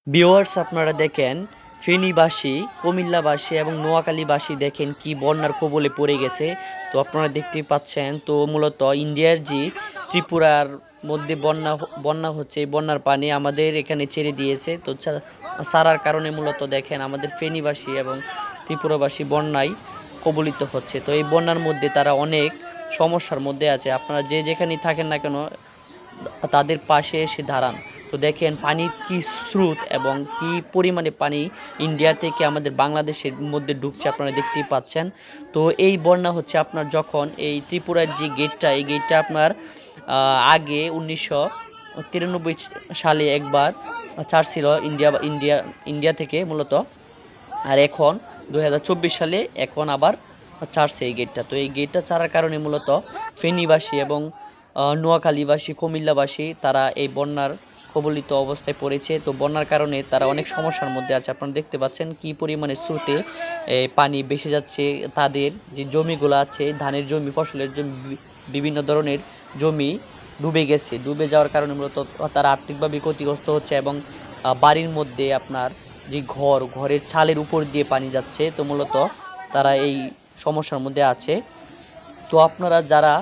Viewers আপনারা দেখেন ফেনীবাসী, কুমিল্লাবাসী এবং নোয়াখালীবাসী দেখেন কি বন্যার কবলে পড়ে গেছে। তো আপনারা দেখতেই পাচ্ছেন। তো মূলত ইন্ডিয়ার যে ত্রিপুরার মধ্যে বন্যা হচ্ছে, এই বন্যার পানি আমাদের এখানে ছেড়ে দিয়েছে। তো ছাড়ার কারণে মূলত দেখেন আমাদের ফেনীবাসী এবং ত্রিপুরাবাসী বন্যায় কবলিত হচ্ছে। তো এই বন্যার মধ্যে তারা অনেক সমস্যার মধ্যে আছে। আপনারা যে যেখানেই থাকেন না কেন তাদের পাশে এসে দাঁড়ান। তো দেখেন পানির কি স্রোত এবং কি পরিমাণে পানি ইন্ডিয়া থেকে আমাদের বাংলাদেশের মধ্যে ঢুকছে, আপনারা দেখতেই পাচ্ছেন। তো এই বন্যা হচ্ছে আপনার যখন এই ত্রিপুরার যে গেটটা, এই গেটটা আপনার আগে 1993 সালে একবার ছাড়ছিল ইন্ডিয়া থেকে মূলত, আর এখন 2024 সালে এখন আবার ছাড়ছে এই গেটটা। তো এই গেটটা ছাড়ার কারণে মূলত ফেনীবাসী এবং নোয়াখালীবাসী, কুমিল্লাবাসী তারা এই বন্যার কবলিত অবস্থায় পড়েছে। তো বন্যার কারণে তারা অনেক সমস্যার মধ্যে আছে। আপনারা দেখতে পাচ্ছেন কি পরিমাণে স্রোতে পানি ভেসে যাচ্ছে। তাদের যে জমিগুলো আছে, ধানের জমি, ফসলের জমি, বিভিন্ন ধরনের জমি ডুবে গেছে। ডুবে যাওয়ার কারণে মূলত তারা আর্থিকভাবে ক্ষতিগ্রস্ত হচ্ছে এবং বাড়ির মধ্যে আপনার যে ঘরের ছালের উপর দিয়ে পানি যাচ্ছে। তো মূলত তারা এই সমস্যার মধ্যে আছে। তো আপনারা যারা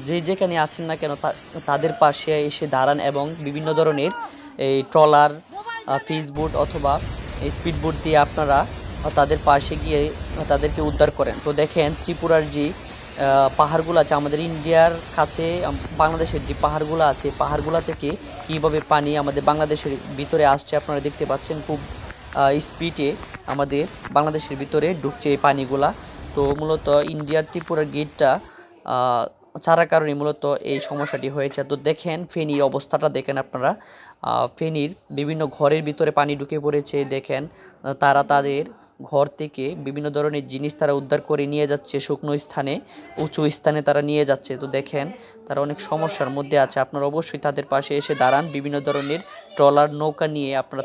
যে যেখানে আছেন না কেন তাদের পাশে এসে দাঁড়ান এবং বিভিন্ন ধরনের এই ট্রলার, ফিশবোট অথবা স্পিডবোট দিয়ে আপনারা তাদের পাশে গিয়ে তাদেরকে উদ্ধার করেন। তো দেখেন ত্রিপুরার যে পাহাড়গুলো আছে, আমাদের ইন্ডিয়ার কাছে বাংলাদেশের যে পাহাড়গুলো আছে, পাহাড়গুলো থেকে কীভাবে পানি আমাদের বাংলাদেশের ভিতরে আসছে আপনারা দেখতে পাচ্ছেন। খুব স্পিডে আমাদের বাংলাদেশের ভিতরে ঢুকছে এই পানিগুলা। তো মূলত ইন্ডিয়ার ত্রিপুরার গেটটা ছাড়ার কারণে মূলত এই সমস্যাটি হয়েছে। তো দেখেন ফেনীর অবস্থাটা দেখেন আপনারা, ফেনীর বিভিন্ন ঘরের ভিতরে পানি ঢুকে পড়েছে। দেখেন তারা তাদের ঘর থেকে বিভিন্ন ধরনের জিনিস তারা উদ্ধার করে নিয়ে যাচ্ছে, শুকনো স্থানে, উঁচু স্থানে তারা নিয়ে যাচ্ছে। তো দেখেন তারা অনেক সমস্যার মধ্যে আছে। আপনারা অবশ্যই তাদের পাশে এসে দাঁড়ান, বিভিন্ন ধরনের ট্রলার, নৌকা নিয়ে আপনারা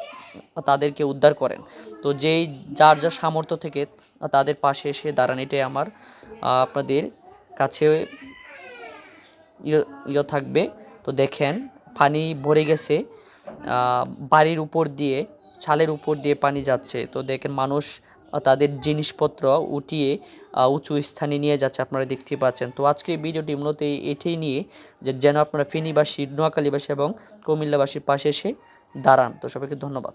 তাদেরকে উদ্ধার করেন। তো যেই যার যার সামর্থ্য থেকে তাদের পাশে এসে দাঁড়ান, এটাই আমার আপনাদের কাছে থাকবে। তো দেখেন পানি ভরে গেছে, বাড়ির উপর দিয়ে, ছালের উপর দিয়ে পানি যাচ্ছে। তো দেখেন মানুষ তাদের জিনিসপত্র উঠিয়ে উঁচু স্থানে নিয়ে যাচ্ছে, আপনারা দেখতে পাচ্ছেন। তো আজকে এই ভিডিওটি মূলত এটাই নিয়ে যে যেন আপনারা ফেনীবাসী, নোয়াখালীবাসী এবং কুমিল্লাবাসীর পাশে এসে দাঁড়ান। তো সবাইকে ধন্যবাদ।